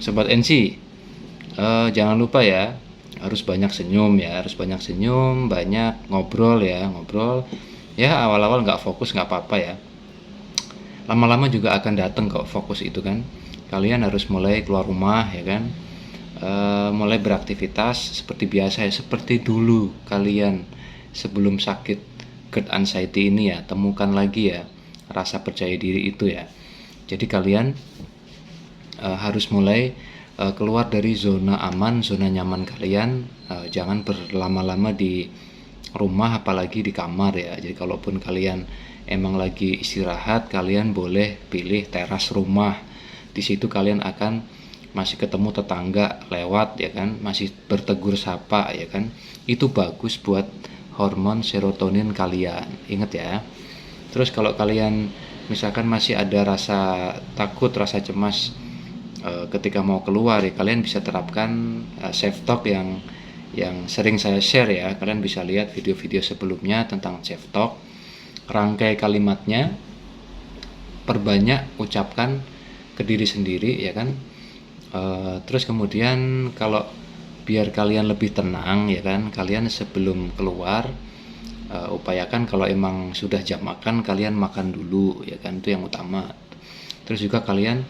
Sobat NC, jangan lupa ya, harus banyak senyum ya, harus banyak senyum, banyak ngobrol ya, ngobrol. Ya awal-awal nggak fokus nggak apa-apa ya. Lama-lama juga akan datang kok fokus itu kan. Kalian harus mulai keluar rumah ya kan, mulai beraktivitas seperti biasa ya, seperti dulu kalian sebelum sakit GERD anxiety ini ya. Temukan lagi ya rasa percaya diri itu ya. Jadi kalian harus mulai keluar dari zona aman, zona nyaman kalian. Jangan berlama-lama di rumah, apalagi di kamar ya. Jadi kalaupun kalian emang lagi istirahat, kalian boleh pilih teras rumah. Di situ kalian akan masih ketemu tetangga lewat ya kan, masih bertegur sapa ya kan. Itu bagus buat hormon serotonin kalian. Ingat ya. Terus kalau kalian misalkan masih ada rasa takut, rasa cemas ketika mau keluar ya, kalian bisa terapkan self talk yang sering saya share ya. Kalian bisa lihat video-video sebelumnya tentang self talk. Rangkai kalimatnya perbanyak, ucapkan ke diri sendiri ya kan. Terus kemudian kalau biar kalian lebih tenang ya kan, kalian sebelum keluar upayakan kalau emang sudah jam makan, kalian makan dulu ya kan, itu yang utama. Terus juga kalian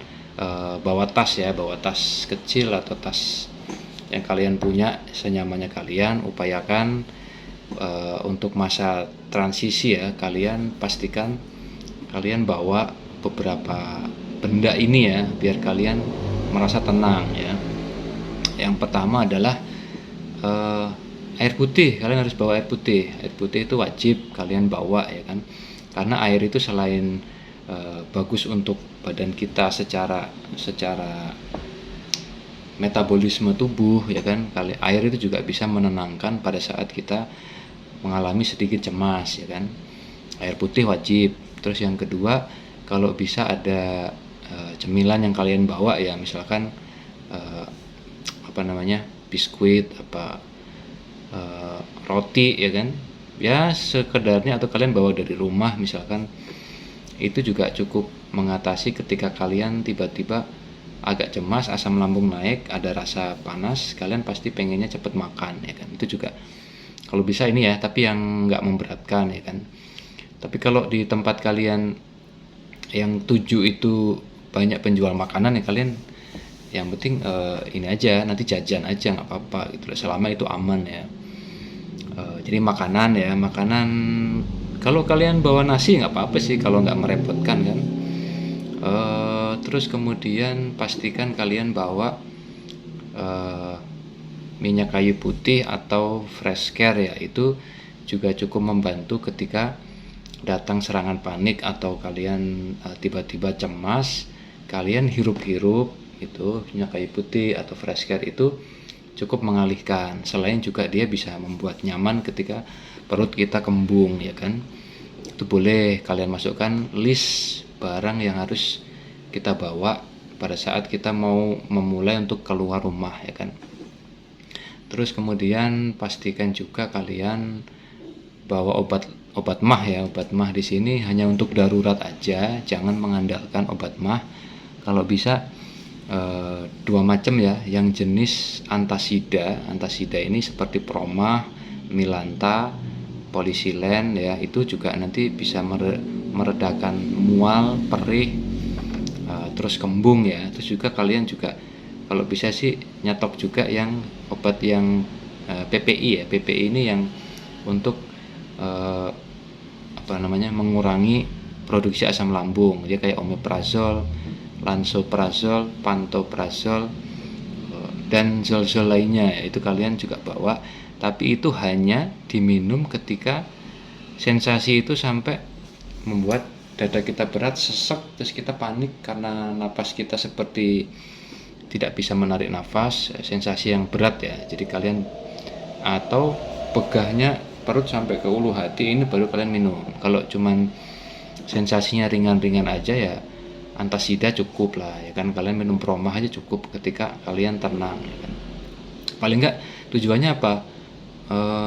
bawa tas ya, bawa tas kecil atau tas yang kalian punya senyamannya kalian. Upayakan untuk masa transisi ya, kalian pastikan kalian bawa beberapa benda ini ya, biar kalian merasa tenang ya. Yang pertama adalah air putih. Kalian harus bawa air putih. Air putih itu wajib kalian bawa ya kan, karena air itu selain bagus untuk badan kita secara metabolisme tubuh ya kan, air itu juga bisa menenangkan pada saat kita mengalami sedikit cemas ya kan. Air putih wajib. Terus yang kedua, kalau bisa ada cemilan yang kalian bawa ya, misalkan biskuit, roti ya kan, ya sekedarnya, atau kalian bawa dari rumah misalkan. Itu juga cukup mengatasi ketika kalian tiba-tiba agak cemas, asam lambung naik, ada rasa panas, kalian pasti pengennya cepet makan ya kan. Itu juga kalau bisa ini ya, tapi yang nggak memberatkan ya kan. Tapi kalau di tempat kalian yang tuju itu banyak penjual makanan ya, kalian yang penting ini aja, nanti jajan aja nggak apa-apa gitu, selama itu aman ya. Jadi makanan ya, makanan kalau kalian bawa nasi nggak apa-apa sih, kalau nggak merepotkan kan. Terus kemudian pastikan kalian bawa minyak kayu putih atau fresh care ya, itu juga cukup membantu ketika datang serangan panik atau kalian tiba-tiba cemas. Kalian hirup-hirup itu minyak kayu putih atau fresh care, itu cukup mengalihkan. Selain juga dia bisa membuat nyaman ketika perut kita kembung ya kan. Itu boleh kalian masukkan list barang yang harus kita bawa pada saat kita mau memulai untuk keluar rumah ya kan. Terus kemudian pastikan juga kalian bawa obat mah ya. Obat mah di sini hanya untuk darurat aja, jangan mengandalkan obat mah. Kalau bisa dua macam ya, yang jenis antasida. Antasida ini seperti Promah, Milanta, Polisilen ya, itu juga nanti bisa meredakan mual, perih, terus kembung ya. Terus juga kalian juga kalau bisa sih nyetok juga yang obat yang PPI ya. PPI ini yang untuk mengurangi produksi asam lambung. Dia kayak omeprazol, lansoprazol, pantoprazol, dan zol-zol lainnya. Itu kalian juga bawa, tapi itu hanya diminum ketika sensasi itu sampai membuat dada kita berat, sesek, terus kita panik karena napas kita seperti tidak bisa menarik nafas, sensasi yang berat ya. Jadi kalian, atau begahnya perut sampai ke ulu hati, ini baru kalian minum. Kalau cuman sensasinya ringan-ringan aja ya, antasida cukup lah ya kan. Kalian minum Promah aja cukup ketika kalian tenang ya kan. Paling enggak tujuannya apa?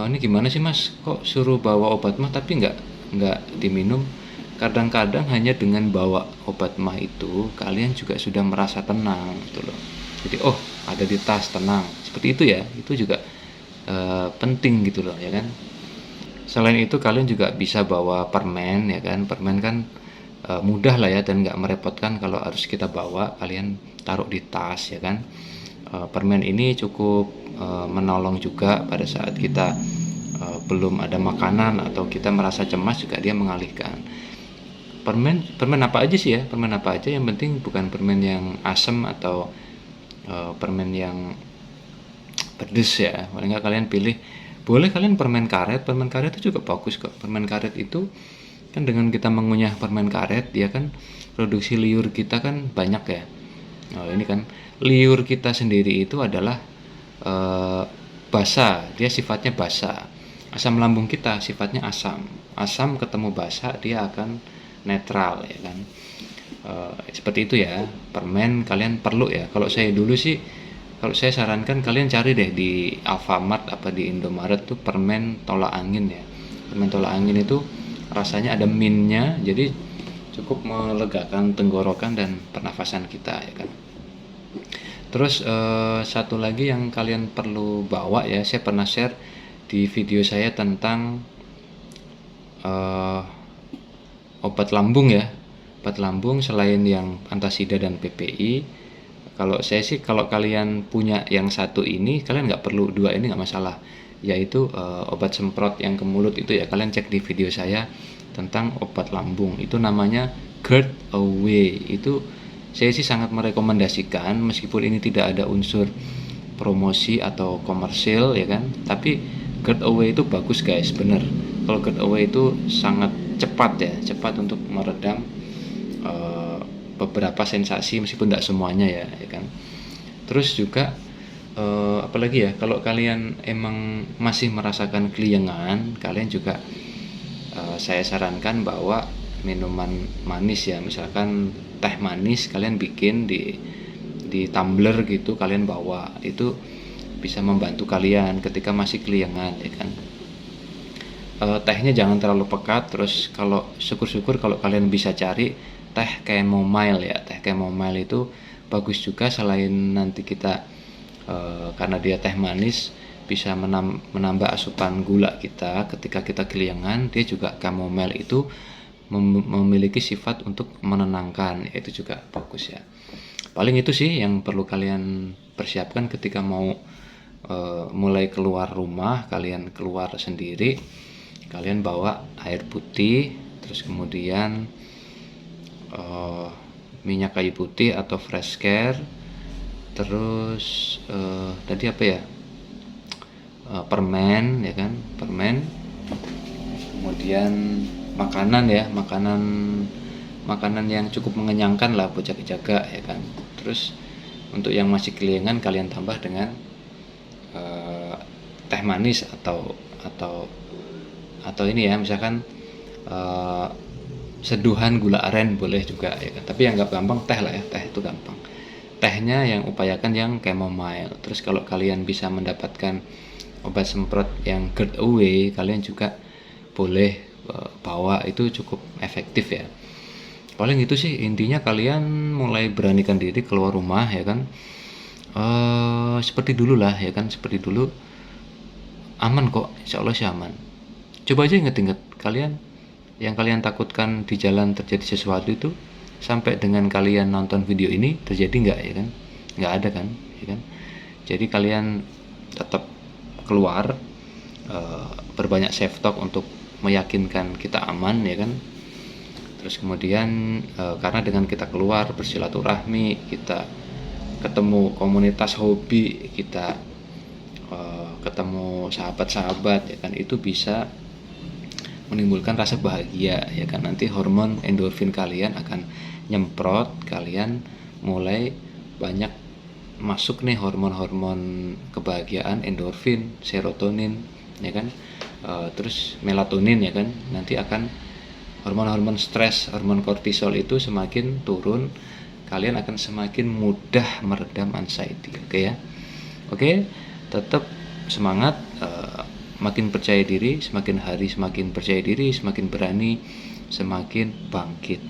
Ini gimana sih mas, kok suruh bawa obat mah tapi nggak diminum? Kadang-kadang hanya dengan bawa obat mah itu kalian juga sudah merasa tenang gitu loh. Jadi oh ada di tas, tenang, seperti itu ya. Itu juga penting gitu loh ya kan. Selain itu kalian juga bisa bawa permen ya kan. Permen kan mudah lah ya dan nggak merepotkan kalau harus kita bawa. Kalian taruh di tas ya kan. Permen ini cukup menolong juga pada saat kita belum ada makanan atau kita merasa cemas, juga dia mengalihkan. Permen apa aja sih ya, permen apa aja, yang penting bukan permen yang asam atau permen yang pedes ya. Paling nggak kalian pilih, boleh kalian permen karet itu juga bagus kok. Permen karet itu kan dengan kita mengunyah permen karet, dia kan produksi liur kita kan banyak ya. Nah, ini kan liur kita sendiri itu adalah basa, dia sifatnya basa. Asam lambung kita sifatnya asam. Asam ketemu basa dia akan netral ya kan. Seperti itu ya. Permen kalian perlu ya. Kalau saya dulu sih, kalau saya sarankan kalian cari deh di Alfamart apa di Indomaret tuh permen tolak angin ya. Permen tolak angin itu rasanya ada mintnya, jadi cukup melegakan tenggorokan dan pernafasan kita ya kan. Terus satu lagi yang kalian perlu bawa ya, saya pernah share di video saya tentang obat lambung ya. Obat lambung selain yang antasida dan PPI, kalau saya sih kalau kalian punya yang satu ini, kalian nggak perlu dua ini, nggak masalah, yaitu obat semprot yang ke mulut itu ya. Kalian cek di video saya tentang obat lambung, itu namanya GERD Away. Itu saya sih sangat merekomendasikan, meskipun ini tidak ada unsur promosi atau komersil ya kan, tapi GERD Away itu bagus guys, bener. Kalau GERD Away itu sangat cepat ya, cepat untuk meredam beberapa sensasi, meskipun tidak semuanya ya kan. Terus juga apalagi ya, kalau kalian emang masih merasakan keliengan, kalian juga saya sarankan bawa minuman manis ya, misalkan teh manis kalian bikin di tumbler gitu, kalian bawa, itu bisa membantu kalian ketika masih keliengan ya kan. Tehnya jangan terlalu pekat. Terus kalau syukur-syukur kalau kalian bisa cari teh chamomile ya. Teh chamomile itu bagus juga, selain nanti kita karena dia teh manis bisa menambah asupan gula kita ketika kita keliengan, dia juga chamomile itu memiliki sifat untuk menenangkan, itu juga bagus ya. Paling itu sih yang perlu kalian persiapkan ketika mau mulai keluar rumah. Kalian keluar sendiri, kalian bawa air putih, terus kemudian minyak kayu putih atau fresh care, terus tadi apa ya, permen ya kan, permen, kemudian makanan ya, makanan yang cukup mengenyangkan lah buat jaga-jaga ya kan. Terus untuk yang masih keliengan, kalian tambah dengan teh manis atau ini ya, misalkan seduhan gula aren boleh juga ya kan. Tapi yang nggak gampang teh lah ya, teh itu gampang. Tehnya yang upayakan yang chamomile. Terus kalau kalian bisa mendapatkan obat semprot yang GERD Away, kalian juga boleh bawa, itu cukup efektif ya. Paling itu sih intinya, kalian mulai beranikan diri keluar rumah ya kan. Seperti dulu lah ya kan, seperti dulu aman kok, insya Allah sih aman. Coba aja inget-inget, kalian yang kalian takutkan di jalan terjadi sesuatu itu, sampai dengan kalian nonton video ini terjadi nggak ya kan? Nggak ada kan ya kan. Jadi kalian tetap keluar, berbanyak safe talk untuk meyakinkan kita aman ya kan. Terus kemudian karena dengan kita keluar bersilaturahmi, kita ketemu komunitas hobi, kita ketemu sahabat-sahabat ya kan, itu bisa menimbulkan rasa bahagia ya kan. Nanti hormon endorfin kalian akan nyemprot, kalian mulai banyak masuk nih hormon-hormon kebahagiaan, endorfin, serotonin ya kan, terus melatonin ya kan. Nanti akan hormon-hormon stres, hormon kortisol itu semakin turun, kalian akan semakin mudah meredam anxiety. Oke ya, oke, tetap semangat, makin percaya diri, semakin hari semakin percaya diri, semakin berani, semakin bangkit.